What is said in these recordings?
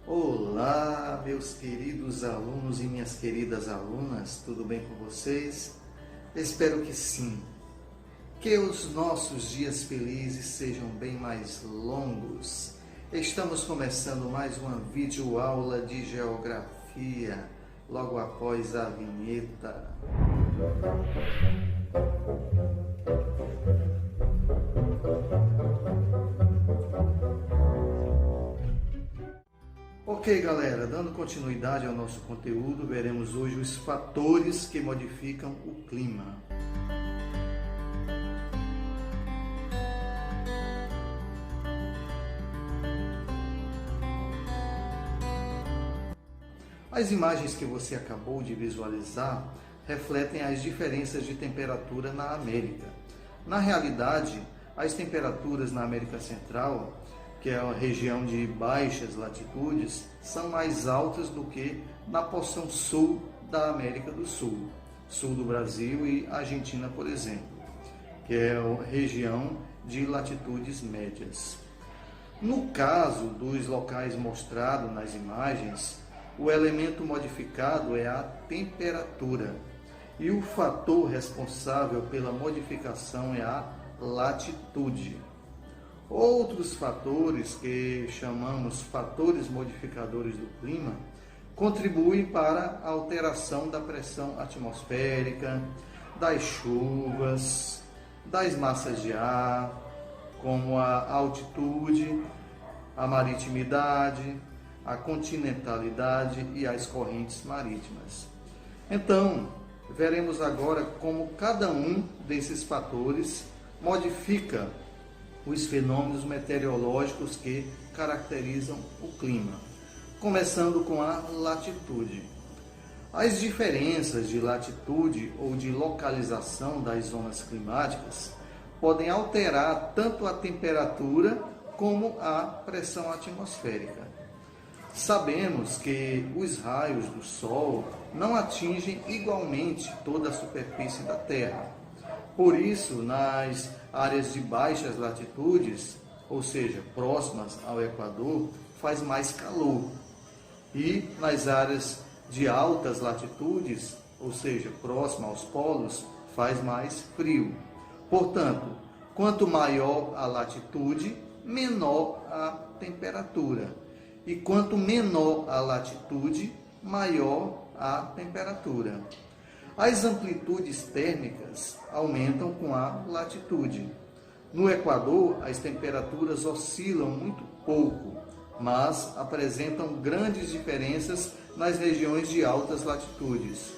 Olá, meus queridos alunos e minhas queridas alunas, tudo bem com vocês? Espero que sim. Que os nossos dias felizes sejam bem mais longos. Estamos começando mais uma videoaula de geografia, logo após a vinheta. Ok, galera, dando continuidade ao nosso conteúdo, veremos hoje os fatores que modificam o clima. As imagens que você acabou de visualizar refletem as diferenças de temperatura na América. Na realidade, as temperaturas na América Central, que é a região de baixas latitudes, são mais altas do que na porção sul da América do Sul, sul do Brasil e Argentina, por exemplo, que é a região de latitudes médias. No caso dos locais mostrados nas imagens, o elemento modificado é a temperatura e o fator responsável pela modificação é a latitude. Outros fatores, que chamamos fatores modificadores do clima, contribuem para a alteração da pressão atmosférica, das chuvas, das massas de ar, como a altitude, a maritimidade, a continentalidade e as correntes marítimas. Então, veremos agora como cada um desses fatores modifica os fenômenos meteorológicos que caracterizam o clima, começando com a latitude. As diferenças de latitude ou de localização das zonas climáticas podem alterar tanto a temperatura como a pressão atmosférica. Sabemos que os raios do Sol não atingem igualmente toda a superfície da Terra. Por isso, nas áreas de baixas latitudes, ou seja, próximas ao Equador, faz mais calor. E nas áreas de altas latitudes, ou seja, próximas aos polos, faz mais frio. Portanto, quanto maior a latitude, menor a temperatura. E quanto menor a latitude, maior a temperatura. As amplitudes térmicas aumentam com a latitude. No Equador, as temperaturas oscilam muito pouco, mas apresentam grandes diferenças nas regiões de altas latitudes.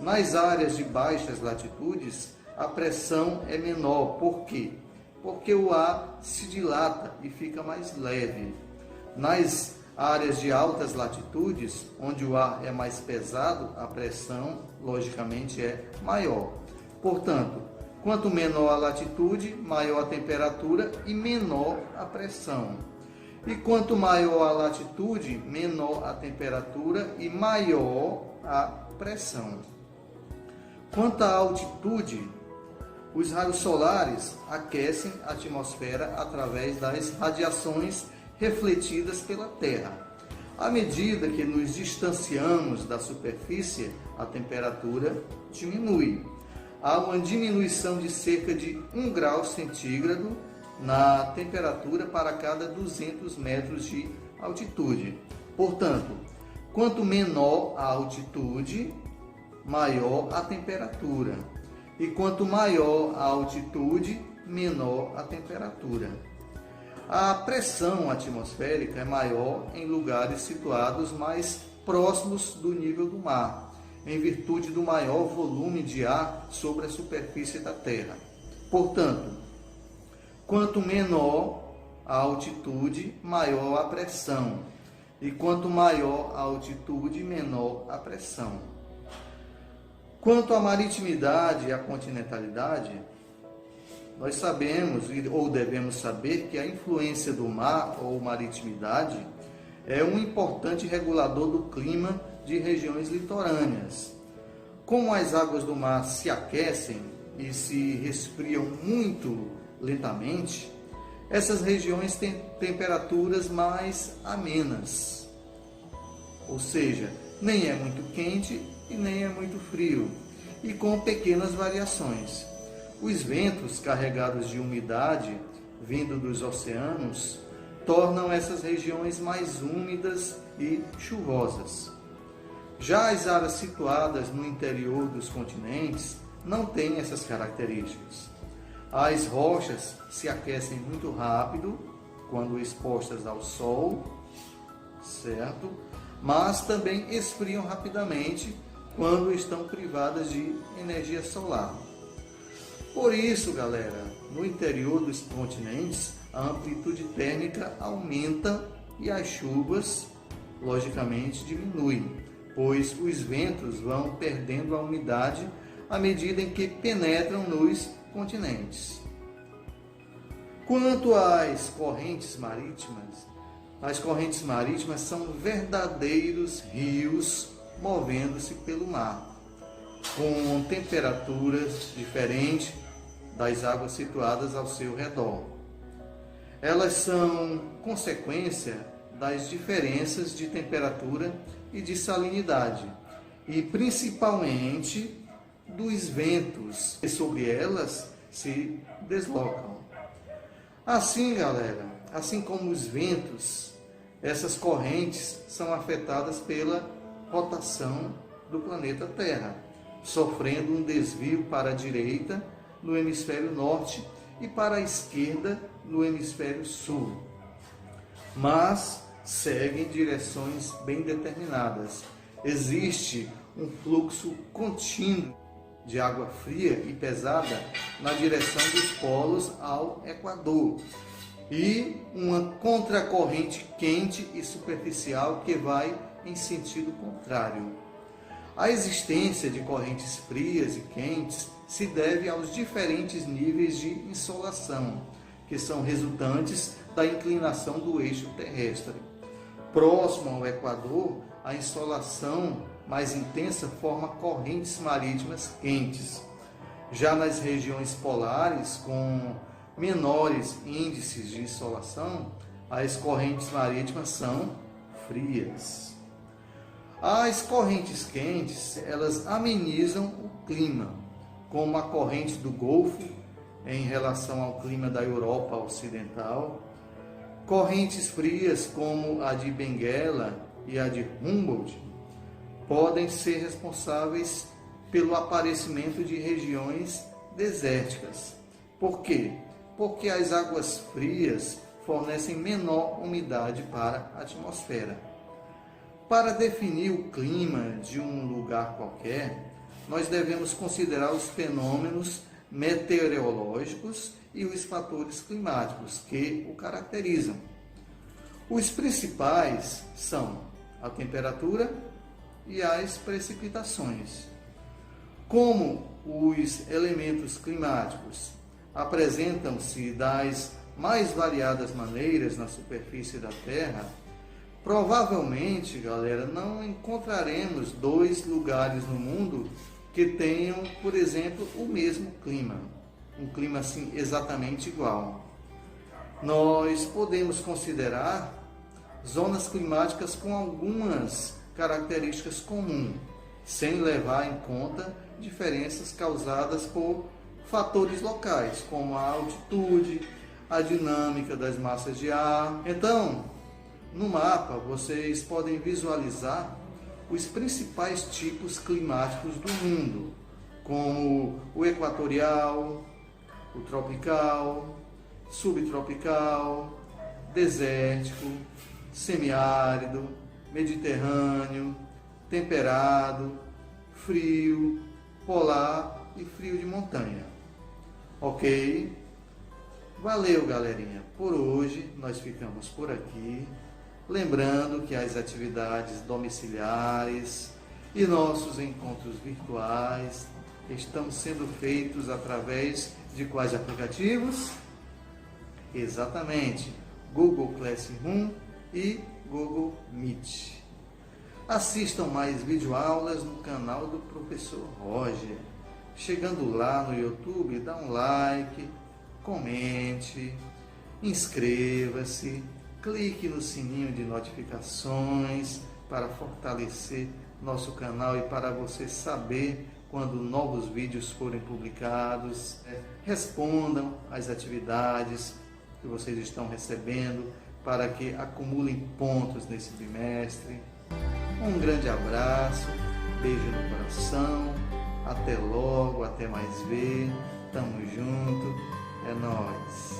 Nas áreas de baixas latitudes, a pressão é menor. Por quê? Porque o ar se dilata e fica mais leve. Nas áreas de altas latitudes, onde o ar é mais pesado, a pressão, logicamente, é maior. Portanto, quanto menor a latitude, maior a temperatura e menor a pressão. E quanto maior a latitude, menor a temperatura e maior a pressão. Quanto à altitude, os raios solares aquecem a atmosfera através das radiações refletidas pela Terra. À medida que nos distanciamos da superfície, a temperatura diminui. Há uma diminuição de cerca de 1 grau centígrado na temperatura para cada 200 metros de altitude. Portanto, quanto menor a altitude, maior a temperatura. E quanto maior a altitude, menor a temperatura. A pressão atmosférica é maior em lugares situados mais próximos do nível do mar, em virtude do maior volume de ar sobre a superfície da Terra. Portanto, quanto menor a altitude, maior a pressão, e quanto maior a altitude, menor a pressão. Quanto à maritimidade e à continentalidade, nós sabemos, ou devemos saber, que a influência do mar ou maritimidade é um importante regulador do clima de regiões litorâneas. Como as águas do mar se aquecem e se resfriam muito lentamente, essas regiões têm temperaturas mais amenas. ou seja, nem é muito quente e nem é muito frio, e com pequenas variações. Os ventos carregados de umidade vindo dos oceanos tornam essas regiões mais úmidas e chuvosas. Já as áreas situadas no interior dos continentes não têm essas características. As rochas se aquecem muito rápido quando expostas ao sol, certo? Mas também esfriam rapidamente quando estão privadas de energia solar. Por isso, galera, no interior dos continentes, a amplitude térmica aumenta e as chuvas, logicamente, diminuem, pois os ventos vão perdendo a umidade à medida em que penetram nos continentes. Quanto às correntes marítimas são verdadeiros rios movendo-se pelo mar, com temperaturas diferentes das águas situadas ao seu redor. Elas são consequência das diferenças de temperatura e de salinidade, e principalmente dos ventos que sobre elas se deslocam. Assim, galera, assim como os ventos, essas correntes são afetadas pela rotação do planeta Terra, sofrendo um desvio para a direita no hemisfério norte e para a esquerda no hemisfério sul, mas seguem direções bem determinadas. Existe um fluxo contínuo de água fria e pesada na direção dos polos ao Equador e uma contracorrente quente e superficial que vai em sentido contrário. A existência de correntes frias e quentes se deve aos diferentes níveis de insolação, que são resultantes da inclinação do eixo terrestre. Próximo ao Equador, a insolação mais intensa forma correntes marítimas quentes. Já nas regiões polares, com menores índices de insolação, as correntes marítimas são frias. As correntes quentes, elas amenizam o clima, como a corrente do Golfo em relação ao clima da Europa Ocidental. Correntes frias, como a de Benguela e a de Humboldt, podem ser responsáveis pelo aparecimento de regiões desérticas. Por quê? Porque as águas frias fornecem menor umidade para a atmosfera. Para definir o clima de um lugar qualquer, nós devemos considerar os fenômenos meteorológicos e os fatores climáticos que o caracterizam. Os principais são a temperatura e as precipitações. Como os elementos climáticos apresentam-se das mais variadas maneiras na superfície da Terra, provavelmente, galera, não encontraremos dois lugares no mundo que tenham, por exemplo, o mesmo clima. Um clima assim exatamente igual. Nós podemos considerar zonas climáticas com algumas características comuns, sem levar em conta diferenças causadas por fatores locais, como a altitude, a dinâmica das massas de ar. Então, no mapa, vocês podem visualizar os principais tipos climáticos do mundo, como o equatorial, o tropical, subtropical, desértico, semiárido, mediterrâneo, temperado, frio, polar e frio de montanha. Ok? Valeu, galerinha. Por hoje nós ficamos por aqui. Lembrando que as atividades domiciliares e nossos encontros virtuais estão sendo feitos através de quais aplicativos? Exatamente, Google Classroom e Google Meet. Assistam mais videoaulas no canal do Professor Roger. Chegando lá no YouTube, dá um like, comente, inscreva-se clique no sininho de notificações para fortalecer nosso canal e para você saber quando novos vídeos forem publicados. Respondam às atividades que vocês estão recebendo para que acumulem pontos nesse bimestre. Um grande abraço, beijo no coração, até logo, até mais ver, tamo junto, é nóis!